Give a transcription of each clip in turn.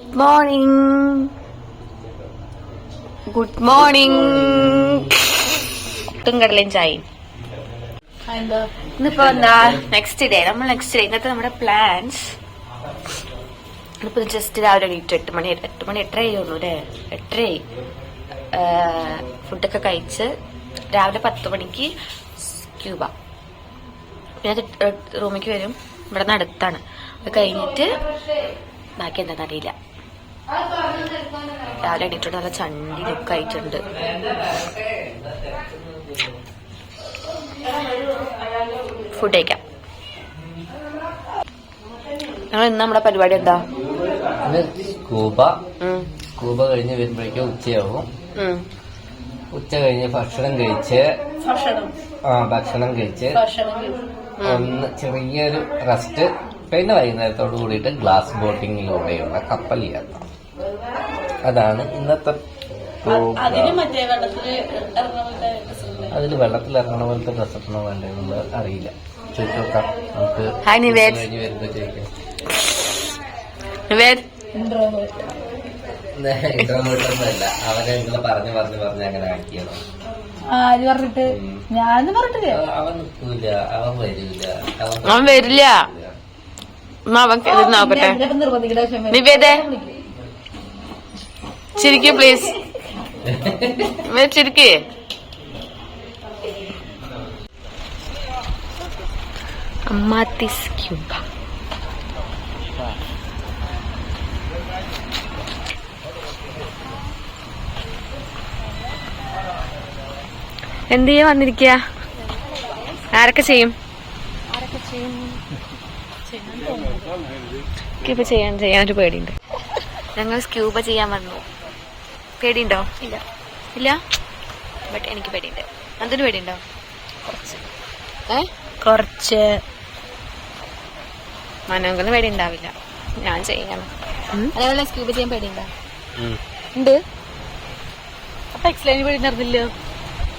Good morning. Good morning. പുട്ടും കടലയും ചായയും. ഇന്നിപ്പോ എന്താ നെക്സ്റ്റ് ഡേ. നെക്സ്റ്റ് ഡേ ഇന്നത്തെ നമ്മുടെ പ്ലാൻസ്. ഇപ്പൊ ജസ്റ്റ് രാവിലെ എണീറ്റ് 8 മണി 8:30 ആയിരുന്നു അല്ലേ? 8:30. ഫുഡൊക്കെ കഴിച്ച് രാവിലെ 10 മണിക്ക് സ്ക്യൂബ. ഞാൻ റൂമിലേക്ക് വരും. ഇവിടെ നിന്ന് അടുത്താണ്. അത് കഴിഞ്ഞിട്ട് ബാക്കി എന്താണെന്ന് അറിയില്ല. രാവിലെ എണീറ്റിട്ട് നല്ല ചണ്ടി ലുക്ക് ആയിട്ടുണ്ട്. ഫുഡ് കഴിക്കാം. ഞങ്ങൾ ഇന്ന് നമ്മുടെ പരിപാടി എന്താ? സ്കൂബ കഴിഞ്ഞ് വരുമ്പോഴേക്കും ഉച്ചയാവും. ഉച്ച കഴിഞ്ഞ് ഭക്ഷണം കഴിച്ച് ഒന്ന് ചെറിയൊരു റെസ്റ്റ്. പിന്നെ വൈകുന്നേരത്തോട് കൂടിയിട്ട് ഗ്ലാസ് ബോട്ടിങ്ങിലൂടെയുള്ള കപ്പൽ യാത്ര. അതാണ് ഇന്നത്തെ അതിൽ വെള്ളത്തിൽ ഇറങ്ങണ പോലത്തെ ഡ്രസ് ഇടണോ വേണ്ടെന്നുള്ളത് അറിയില്ല. ചോദിച്ചോക്കാം നമുക്ക് കഴിഞ്ഞ് വരുമ്പോ ചോദിക്കാം. ഇൻട്രോവേർട്ടൊന്നുമല്ല, അവരെ നിങ്ങൾ പറഞ്ഞ് അങ്ങനെ ആക്കിയണം. ആര് പറഞ്ഞിട്ട്? ഞാനൊന്നും പറഞ്ഞിട്ടില്ല. അവൻ നിൽക്കൂല, അവൻ വരില്ല. അവൻ നോക്കട്ടെ. നിവേദേ ചിരിക്കൂ പ്ലീസ്. ചിരിക്കേ. അമ്മാത്തിസ് ക്യൂബ. എന്ത് ചെയ്യാൻ വന്നിരിക്കുക? ആരൊക്കെ ചെയ്യും? സ്ക്യൂബ ചെയ്യാനൊരു പേടിയുണ്ട്. ഞങ്ങൾ സ്ക്യൂബ ചെയ്യാൻ വന്നു. പേടിയുണ്ടോ? ഇല്ല. ബട്ട് എനിക്ക് പേടിയുണ്ട്. അതിന് പേടിയുണ്ടോ? കുറച്ച്. മനോങ്കലിന് പേടി ഉണ്ടാവില്ല. ഞാൻ ചെയ്യണം. അതേപോലെ സ്ക്യൂബ ചെയ്യാൻ പേടിയുണ്ടോ? ഉണ്ട്. അപ്പൊ എക്സ്പ്ലെയിൻ പേടിണ്ടായിരുന്നില്ലോ.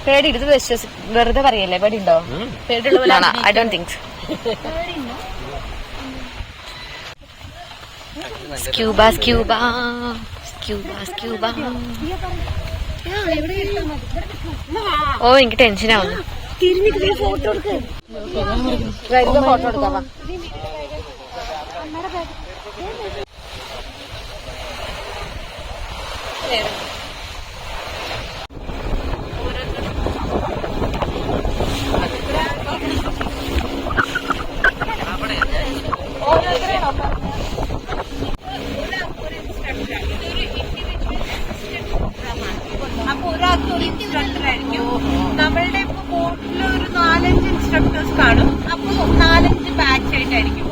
പേടി ഇത് വെറുതെ പറയല്ലേ. പേടിയുണ്ടോ? പേടിയുള്ള ഐ ഡോണ്ട് തിങ്ക്. സ്ക്യൂബ. ഓ എനിക്ക് ടെൻഷനാവുന്നു. ഫോട്ടോ എടുക്കാവാ. അപ്പൊ ഒരാൾക്ക് ഒരു ഇൻസ്ട്രക്ടർ ആയിരിക്കും. നമ്മളുടെ ഇപ്പൊ ബോട്ടിൽ ഒരു 4-5 ഇൻസ്ട്രക്ടേഴ്സ് കാണും. അപ്പൊ 4-5 ബാച്ച് ആയിട്ടായിരിക്കും.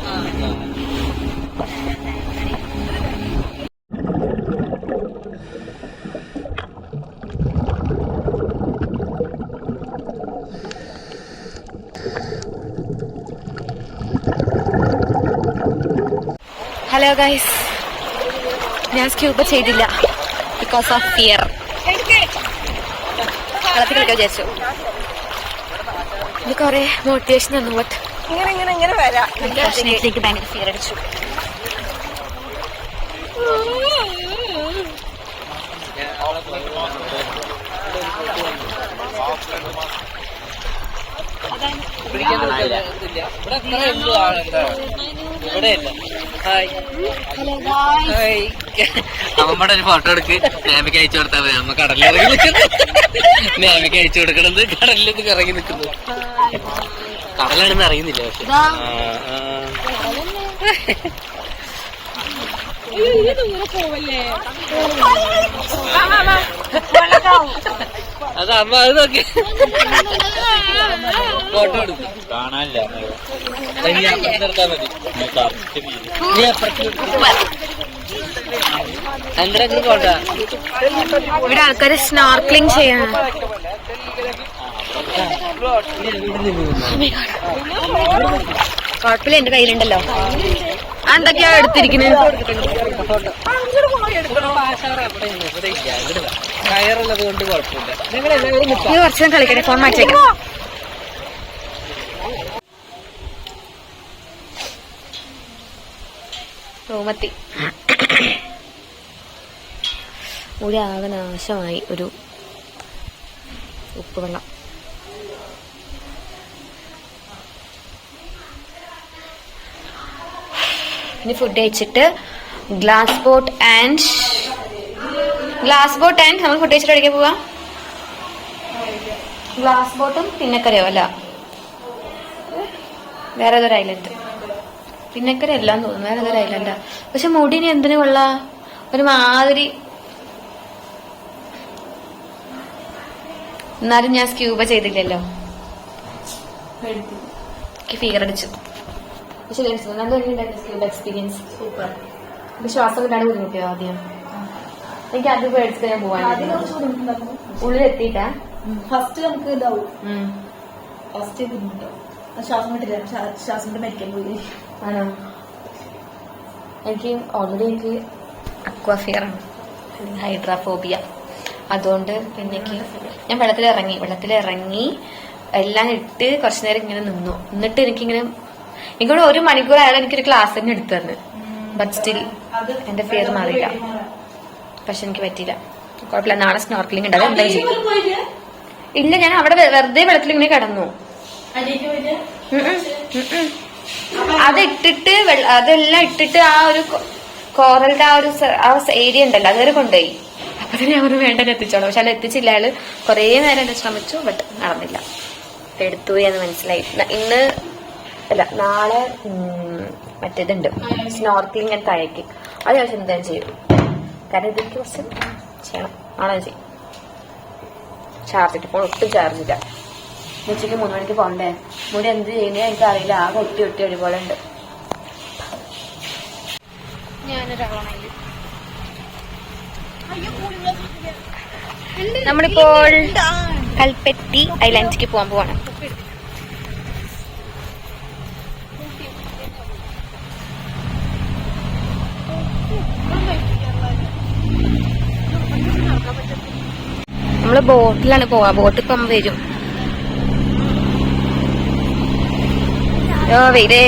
ഹലോ ഗൈസ്, ഞാൻ സ്ക്യൂബ ചെയ്തില്ല ബിക്കോസ് ഓഫ് ഫിയർ. കളത്തിൽ കളിക്കാൻ വിചാരിച്ചു. ഇത് കൊറേ മോട്ടിവേഷൻ തന്നു. ബട്ട് ഇങ്ങനെ വരാം. എനിക്ക് ഭയങ്കര ഫിയർ അടിച്ചു. അമ്മമ്മയുടെ ഒരു ഫോട്ടോ എടുക്ക്. മാമിക്ക് അയച്ചു കൊടുത്താൽ മതി. അമ്മ കടലിലിറങ്ങി നിൽക്കുന്നു. മാമിക്ക് അയച്ചു കൊടുക്കണത് കടലിലേക്ക് ഇറങ്ങി നിൽക്കുന്നു. കടലാണെന്ന് അറിയുന്നില്ല. പക്ഷെ അത് അമ്മ അത് നോക്കി ഫോട്ടോ എടുക്കും. കാണാനില്ല. നിർത്താൻ മതി. എന്തെങ്കിലും ഫോട്ടോ. ഇവിടെ ആൾക്കാര് സ്നോർക്ലിംഗ് ചെയ്യണം. കുഴപ്പമില്ല, എന്റെ കയ്യിലുണ്ടല്ലോ. എന്തൊക്കെയാ എടുത്തിരിക്കുന്നത്? കയറുള്ളത് കൊണ്ട് കുഴപ്പമില്ല. കുറച്ചു കളിക്കട്ടെ. ഫോൺ മാറ്റിയേക്കാം. റൂമെത്തി. മുടി ആകെ നാശമായി. ഒരു ഉപ്പ് വെള്ളം. ഇനി ഫുഡ് കഴിച്ചിട്ട് ഗ്ലാസ് ബോട്ട് ആൻഡ് നമ്മൾ ഫുഡ് കഴിച്ചിട്ട് എവിടേക്ക് പോവാ? ഗ്ലാസ് ബോട്ടും പിന്നക്കരയോ അല്ല വേറെ ഏതൊരു ഐലൻഡ്. പിന്നക്കര എല്ലാം തോന്നുന്നു, വേറെ ഏതൊരു ഐലൻഡാ. പക്ഷെ മുടിന് എന്തിനു കൊള്ളാ? ഒരു മാതിരി. എന്നാലും ഞാൻ സ്ക്യൂബ ചെയ്തില്ലല്ലോ, എനിക്ക് ഫിയർ അടിച്ചു. പക്ഷെ നല്ല സ്ക്യൂബ എക്സ്പീരിയൻസ് സൂപ്പർ. ശ്വാസം കിട്ടാണ് ബുദ്ധിമുട്ടിയോ ആദ്യം? എനിക്ക് അത് പേടിച്ചിട്ട് ഞാൻ പോവാൻ ഉള്ളിലെത്തിയിട്ടാ. ഫസ്റ്റ് നമുക്ക് ഇതാവും, ഫസ്റ്റ് ബുദ്ധിമുട്ടോ ശ്വാസം കിട്ടില്ല, ശ്വാസം മരിക്കാൻ പോയി. ആണോ? എനിക്ക് ഓൾറെഡി അക്വാഫിയറാണ്, ഹൈഡ്രാഫോബിയ. അതുകൊണ്ട് പിന്നെ ഞാൻ വെള്ളത്തിലിറങ്ങി എല്ലാം ഇട്ട് കുറച്ചു നേരം ഇങ്ങനെ നിന്നു. എന്നിട്ട് എനിക്കിവിടെ 1 മണിക്കൂർ ആയാലും എനിക്കൊരു ക്ലാസ് തന്നെ എടുത്തു തന്നെ. ബട്ട് സ്റ്റിൽ എന്റെ ഫിയർ മാറിയില്ല. പക്ഷെ എനിക്ക് പറ്റിയില്ല. കുഴപ്പമില്ല, നാളെ സ്നോർക്കലിംഗ് ഉണ്ട്. അതെന്താ ഇല്ല, ഞാൻ അവിടെ വെറുതെ വെള്ളത്തിൽ ഇങ്ങനെ കിടന്നു. അതെല്ലാം ഇട്ടിട്ട് ആ ഒരു കോറലിന്റെ ആ ഏരിയ ഉണ്ടല്ലോ അതുവരെ കൊണ്ടുപോയി. അപ്പൊ തന്നെ അവർ വേണ്ടത് എത്തിച്ചോളൂ. പക്ഷെ അത് എത്തിച്ചില്ല. അയാള് കുറേ നേരം എന്നെ ശ്രമിച്ചു, ബട്ട് നടന്നില്ല. എടുത്തുപോയി എന്ന് മനസ്സിലായി. നാളെ മറ്റേതുണ്ട്, സ്നോർക്കലിംഗ് ആൻഡ് കയാക്കിംഗ്. അത് ഞാൻ എന്തായാലും ചെയ്യും. കാരണം ഇതിലേക്ക് കുറച്ച് ചെയ്യണം. നാളെ ചെയ്യും. ചാർജ് ഇട്ട് ഇപ്പോൾ ഒട്ടും ചാർജില്ല. ഉച്ചയ്ക്ക് 3 മണിക്ക് പോകണ്ടേ? മുടി എന്ത് ചെയ്യുന്നേ എനിക്ക് അറിയില്ല. ആകെ ഒട്ടി ഒരുപോലെ ഉണ്ട്. നമ്മളിപ്പോൾ കൽപ്പറ്റി ഐലൻഡിലേക്ക് പോകാൻ പോവാണ്. നമ്മള് ബോട്ടിലാണ് പോവാ. ബോട്ട് ഇപ്പം വരും. വെയിലേ.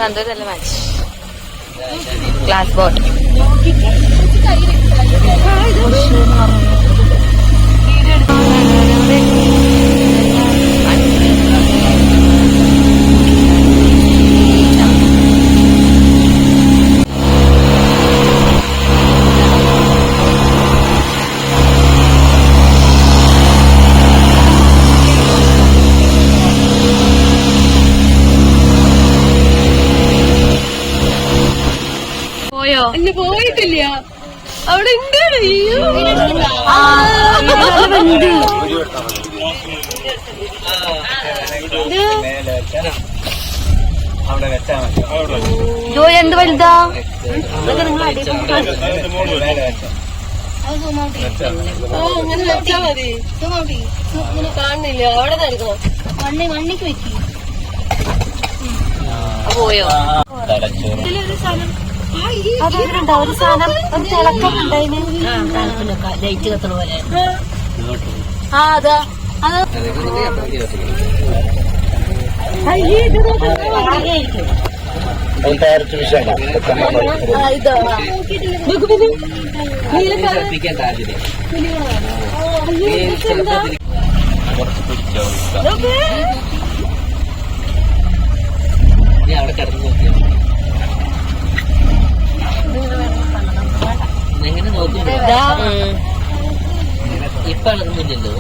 എന്തൊരു നല്ല മാച്ച്. Glass boat. ഇല്ല പോയിട്ടില്ല, അവിടെ ഉണ്ട്. ജോയ് എന്ത് വലുതാ? അങ്ങനെ വെച്ചാ മതി. കാണുന്നില്ല, അവിടെ നൽകണം. മണ്ണിക്ക് വെക്കി പോയോ? ഇതിലൊരു സ്ഥലം അതുണ്ടോ? ഒരു സാധനം ഒരു തിളക്കമുണ്ടായിന്. ലൈറ്റ് കത്തണ പോലെ. അതാ അവിടെ കിടന്നു നോക്കിയോ? എങ്ങനെ നോക്കിയോ? ഇപ്പൊ അളകുന്നില്ലല്ലോ.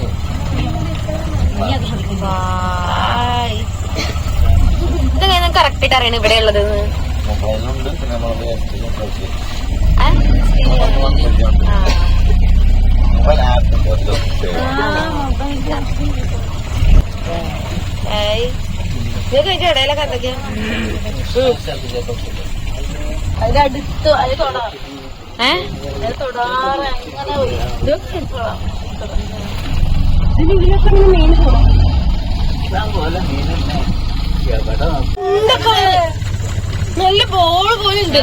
ഇതെങ്ങനെ കറക്റ്റായിട്ട് അറിയണം ഇവിടെ ഉള്ളത്? ഇതിന്റെ ഇടയിലൊക്കെ എന്തൊക്കെയാ? അതിനടുത്ത് അത് തൊടാം. തൊടാറ് അങ്ങനെ ഇതിലൊക്കെ മീൻ പോണം. നല്ല ബോൾ പോലെ ഉണ്ട്.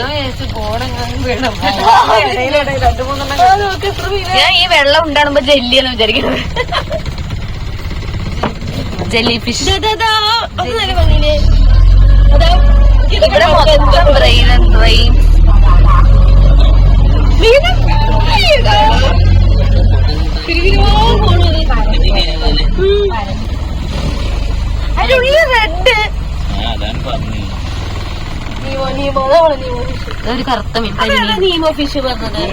ഞാൻ ഈ വെള്ളം ഉണ്ടാകുമ്പോ ജെല്ലിയെന്ന് വിചാരിക്കുന്നത്. Jelly fish. അത് നല്ല ഭംഗിയില്ലേ? അതാ ഇവിടെ മൊത്തം ബ്രെയിൻ ബ്രെയിൻ. അതിനുള്ളിൽ റെഡ് ഒരു കറുത്ത മീൻ. നീമോ ഫിഷ് പറഞ്ഞത്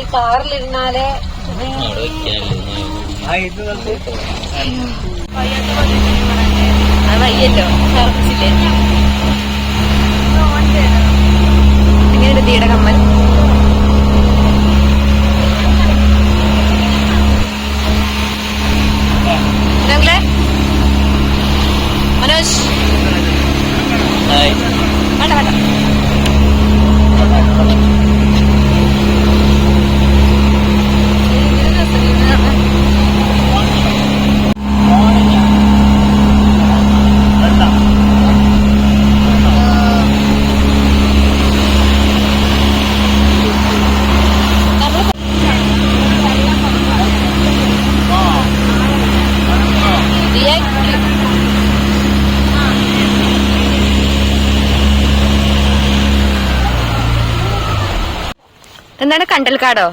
ഈ കാറിലിരുന്നാലേ അത് വയ്യല്ലോ സർവീസില്ലേ. എങ്ങനെയുണ്ട് തീയുടെ കമ്മൽ? മനോജ് വേണ്ട വേണ്ട. എന്താണ് കണ്ടൽക്കാടോ?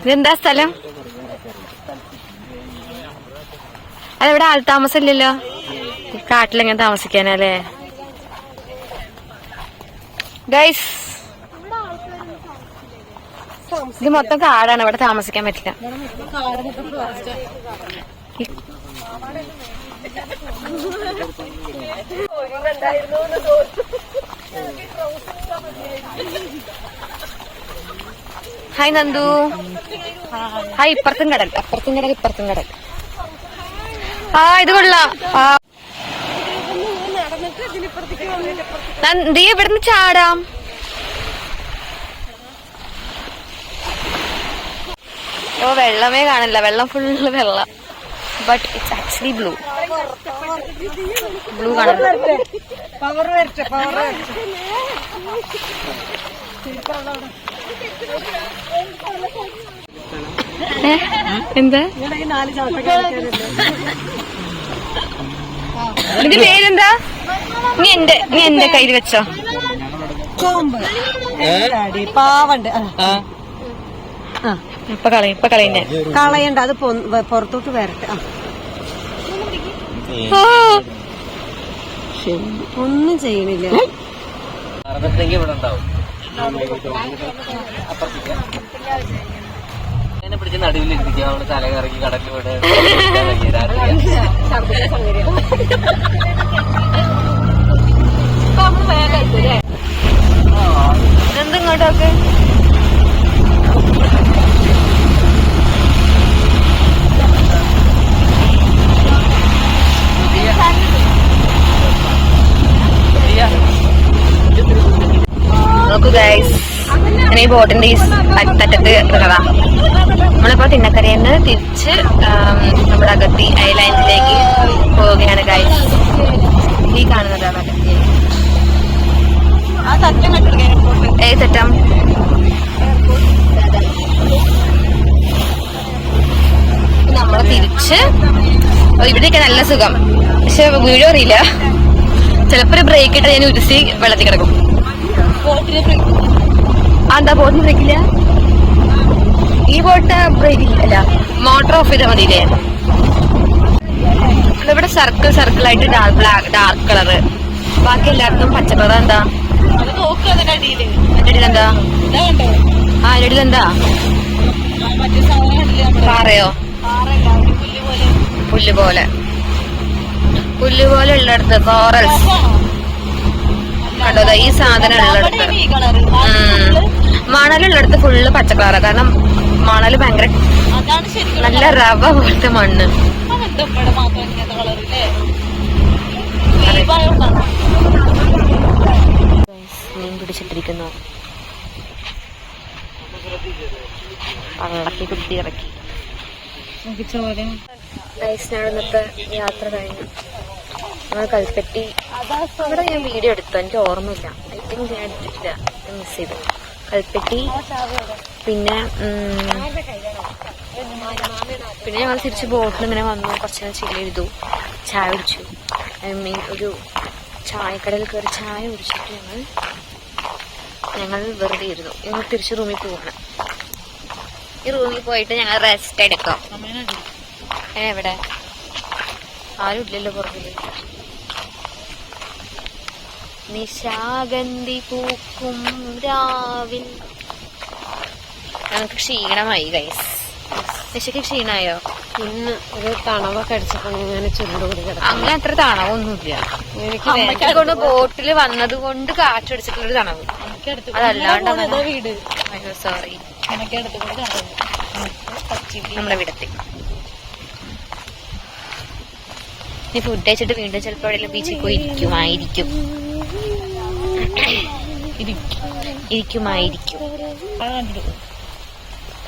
ഇതെന്താ സ്ഥലം? അതെവിടെ ആൾ താമസം ഇല്ലല്ലോ. കാട്ടിലെങ്ങനെ താമസിക്കാനല്ലേ ഗൈസ്? ഇത് മൊത്തം കാടാണ്, ഇവിടെ താമസിക്കാൻ പറ്റില്ല. ഹായ് നന്ദു. ഹായ്. ഇപ്പുറത്തും കടൽ, അപ്പുറത്തും കടൽ, ഇപ്പുറത്തും കടൽ. ആ ഇത് കൊള്ളാം. നന്ദി ഇവിടുന്ന് ചാടാം. ഓ വെള്ളമേ കാണില്ല, വെള്ളം ഫുള്ള് വെള്ളം. But it's actually blue. Blue കാണില്ല. എന്താ നിന്റെ പേരെന്താ? നീ എന്റെ കയ്യിൽ വെച്ചോ. പാവണ്ട് ഇപ്പൊ കളയുന്നേ കളയണ്ട, അത് പുറത്തോട്ട് വരട്ടെ. ഒന്നും ചെയ്യണില്ല. പിടിച്ച് നടുവിലിരിക്കുക. അവള് തലകറങ്ങി കടലിൽ വിട. എന്തിങ്ങോട്ടൊക്കെ നോക്കൂ ഗൈസ്. ഞാൻ ഈ ബോട്ടിന്റെ ഈ അറ്റത്ത് ഇറങ്ങാം. നമ്മളിപ്പോ തിന്നക്കരയിൽ നിന്ന് തിരിച്ച് നമ്മുടെ അഗത്തി ഐലാൻഡിലേക്ക് പോവുകയാണ് ഗൈസ്. ഈ കാണുന്നതാണ് അഗത്തി. ഏത് സെറ്റം? നമ്മള് തിരിച്ച് ഇവിടെയൊക്കെ നല്ല സുഖം. പക്ഷെ വീഡിയോ അറിയില്ല. ചിലപ്പോ ഒരു ബ്രേക്ക് ഇട്ട് ഞാൻ ഉരുസി വെള്ളത്തിൽ കിടക്കും. എന്താ ബോട്ടിന് ബ്രേക്കില്ല? ഈ ബോട്ട് ബ്രേക്ക് അല്ല, മോട്ടർ ഓഫ് ചെയ്താൽ മതിയില്ലേ? ഇവിടെ സർക്കിൾ ആയിട്ട് ഡാർക്ക് കളറ്, ബാക്കി എല്ലായിടത്തും പച്ച കളർ. എന്താ അടിയിലെന്താ? ആ അടിയിലെന്താ? പാറയോ? പുല്ല് പോലെ ഉള്ളിടത്ത് കോറൽസ് കണ്ടോ? ഈ സാധനം ഉള്ളിടത്ത്, മണലുള്ളിടത്ത് ഫുള്ള് പച്ചക്കളറാണ്. കാരണം മണല് ഭയങ്കര നല്ല റവ പോലത്തെ മണ്ണ്. മീൻ പിടിച്ചിട്ടിരിക്കുന്നു. വള്ളക്കി കുത്തി ഇറക്കി. ഇന്നത്തെ യാത്ര കഴിഞ്ഞു. നമ്മൾ കൽപ്പറ്റി അവിടെ ഞാൻ വീഡിയോ എടുത്തു. എനിക്ക് ഓർമ്മയില്ല. ഐ തിങ്ക് ഞാൻ എടുത്തിട്ടില്ല, മിസ് ചെയ്തു. കൽപ്പെട്ടി. പിന്നെ പിന്നെ ഞങ്ങൾ തിരിച്ച് ബോട്ടിൽ ഇങ്ങനെ വന്നു, കുറച്ച് നേരം ചില്ല് ചെയ്തു, ചായ കുടിച്ചു. ഒരു ചായക്കടയിൽ കയറി ചായ കുടിച്ചിട്ട് ഞങ്ങൾ വെറുതെ ഇരുന്നു. ഞങ്ങൾ തിരിച്ച് റൂമിൽ പോവാണ്. ഈ റൂമിൽ പോയിട്ട് ഞങ്ങൾ റെസ്റ്റ് എടുക്കാം. എവിടെ ആരും ഇല്ലല്ലോ പുറകില്. നിശാഗന്ധി പൂക്കും രാവിൽ. ഞങ്ങൾക്ക് ക്ഷീണമായി ഗൈസ്. നിശയ്ക്ക് ക്ഷീണായോ? ഇന്ന് ഒരു തണവൊക്കെ അടിച്ചപ്പോ ഇങ്ങനെ ചുരുണ്ട് കൂടി കിടക്കും. അങ്ങനെ അത്ര തണവൊന്നുമില്ല. അമ്മയ്ക്ക് കൊണ്ട് ബോട്ടില് വന്നത് കൊണ്ട് കാറ്റടിച്ചിട്ടുള്ളൊരു തണവ്. അതല്ലാണ്ട് വീട് അയ്യോ സോറി, നമ്മുടെ വീടത്തെ. നീ ഫുഡ് കഴിച്ചിട്ട് വീണ്ടും ചിലപ്പോ എവിടെയെങ്കിലും ബീച്ചിൽ പോയി ഇരിക്കുമായിരിക്കും.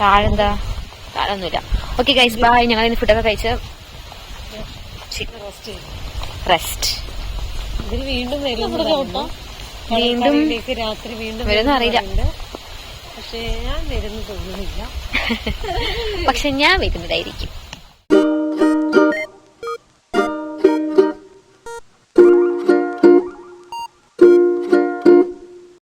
താഴെന്താ? താഴൊന്നുമില്ല. Okay guys bye. ഞങ്ങൾ ഇന്ന് ഫുഡൊക്കെ കഴിച്ച് റെസ്റ്റ്. വീണ്ടും രാത്രി വീണ്ടും വരുന്ന അറിയില്ല, പക്ഷെ ഞാൻ വരുന്നു തോന്നുന്നില്ല. പക്ഷെ ഞാൻ വരുന്നതായിരിക്കും.